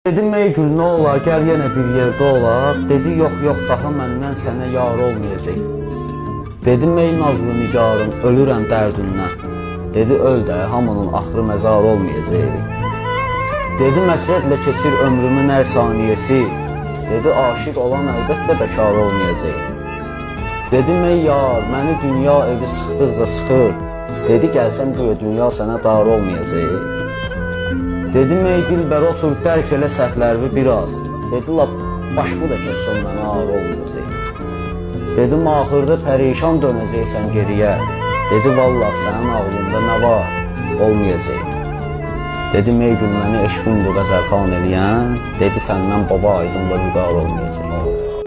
Dedim ey gül nə olar, gəl yenə bir yerdə olaq. Dedi yox yox, daha məndən sənə yar olmayacaq. Dedim ey nazlı nigarım, ölürəm dərdindən. Dedi öl də, hamının axırı məzar olmayacaq. Dedi məsrətlə keçir ömrümün hər saniyəsi. Dedi aşiq olan əlbəttə bəkar olmayacaq. Dedim ey yar, məni dünya evi sıxdıqca sıxır. Dedi gəlsəm göyə dünya sənə dar olmayacaq. Dedim ey dilbər otur, dərk elə səhvlərimi biraz. Dedi lap başımı da kəssən mənə ağır olmayacaq. Dedim axırda pərişan dönəcəksən geriyə. Dedi vallah sənin ağlında nə var, olmayacaq. Dedim ey gül məni eşqimdir qəzəlxan eləyən. Dedi səndən baba aydınla vüqar olmayacaq.